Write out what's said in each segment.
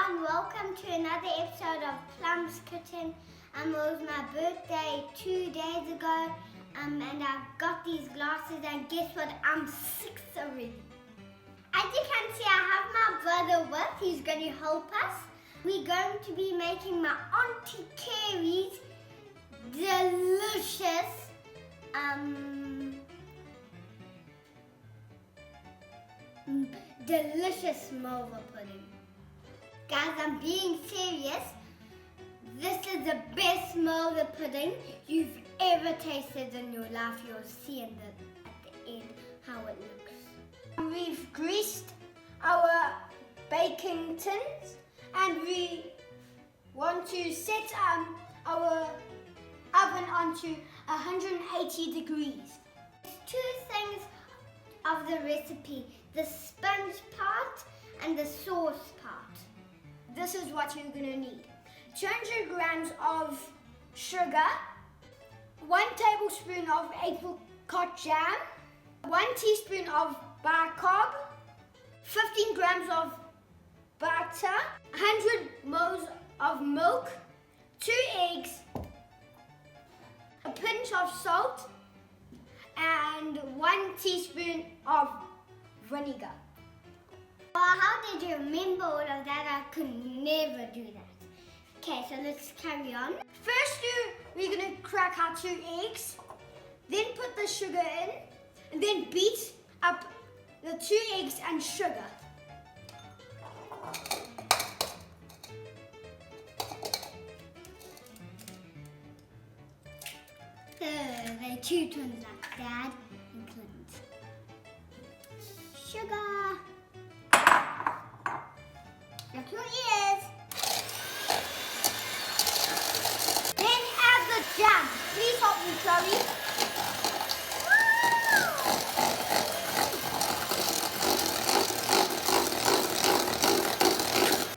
everyone, welcome to another episode of Plums Kitchen. It was my birthday 2 days ago and I've got these glasses and guess what, I'm 6 already. As you can see, I have my brother with, he's going to help us. We're going to be making my Aunty Kerry's delicious delicious Malva pudding. Guys, I'm being serious. This is the best Malva pudding you've ever tasted in your life. You'll see at the end how it looks. We've greased our baking tins and we want to set our oven onto 180 degrees. There's two things of the recipe, the sponge part and the sauce part. This is what you're going to need. 200 grams of sugar, 1 tablespoon of apricot jam, 1 teaspoon of bicarb, 15 grams of butter, 100 ml of milk, 2 eggs, a pinch of salt, and 1 teaspoon of vinegar. Well, how did you remember all of that? I could never do that. Okay, so let's carry on. First, we're going to crack our 2 eggs, then put the sugar in, and then beat up the 2 eggs and sugar. So, they're 2 twins like Dad and Plums. Sugar. Look your ears. Then add the jam. Please help me, Chloe.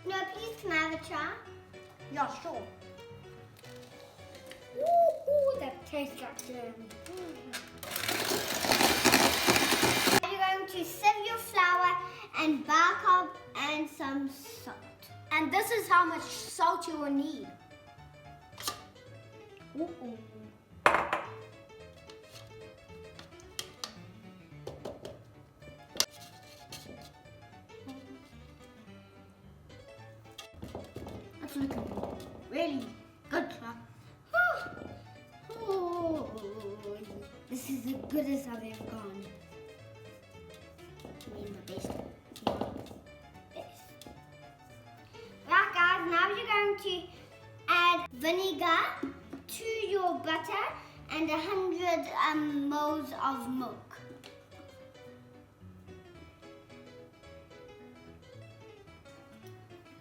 No, please, can I have a try? Yeah, sure. Ooh, that tastes like jam. You're going to sieve your flour and bicarb and some salt. And this is how much salt you will need. Ooh. That's looking really good. Oh, this is as good as I've ever gone. I mean, the best. Right, guys, now you're going to add vinegar to your butter and 100 ml of milk.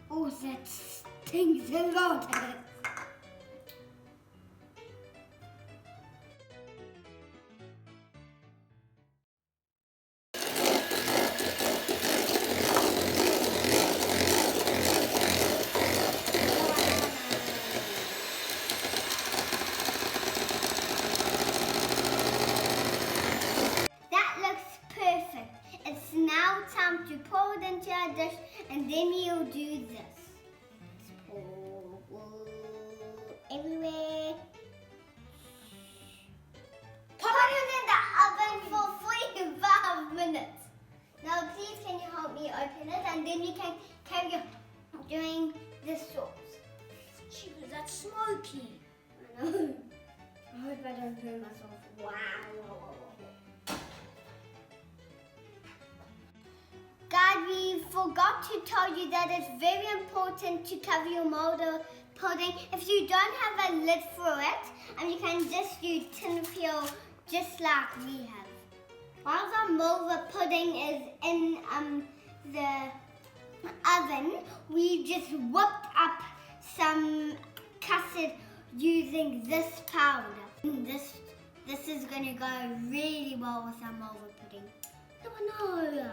Oh, that stinks a lot. Time to pour it into a dish and then you'll do this. Pour everywhere. Put it in the oven for 45 minutes. Now please can you help me open it and then you can carry on doing the sauce. Jeez, that's smoky. I know. I hope I don't burn myself. Wow. Guys, we forgot to tell you that it's very important to cover your Malva pudding. If you don't have a lid for it, you can just use tin foil just like we have. While the Malva pudding is in the oven, we just whipped up some custard using this powder. This is going to go really well with our Malva pudding. No.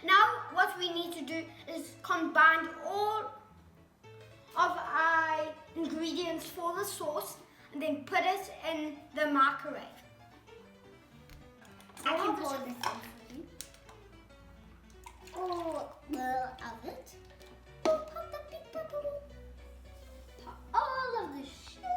Now what we need to do is combine all of our ingredients for the sauce and then put it in the microwave. I can pour this in for you. Or of it. Pop the big bubble. Pop all of the sugar.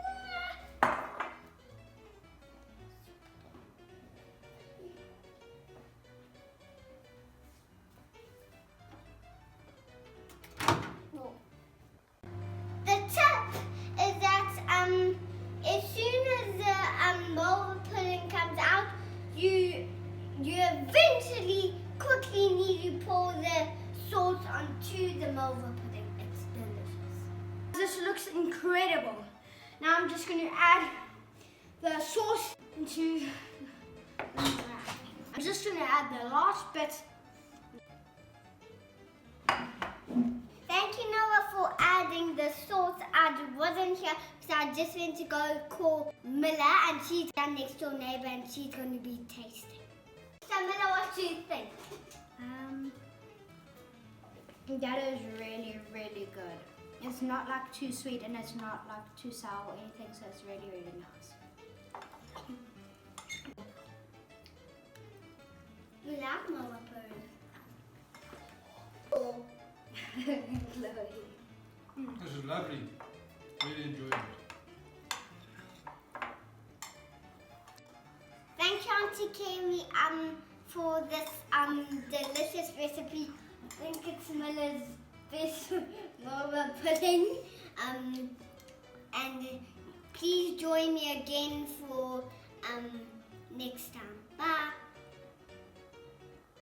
The tip is that as soon as the Malva pudding comes out, you eventually quickly need to pour the sauce onto the Malva pudding. It's delicious. This looks incredible. Now I'm just going to add the sauce into. I'm just going to add the last bit. Thank you, Noah, for adding the sauce. I wasn't here because I just went to go call Miller, and she's our next door neighbor, and she's going to be tasting. So, Miller, what do you think? That is really, really good. It's not like too sweet and it's not like too sour or anything, so it's really, really nice. You like Malva pudding? This is lovely. Really enjoyed it. Thank you, Aunty Kerry, for this delicious recipe. I think it's Miller's best Malva pudding. And please join me again for next time. Bye.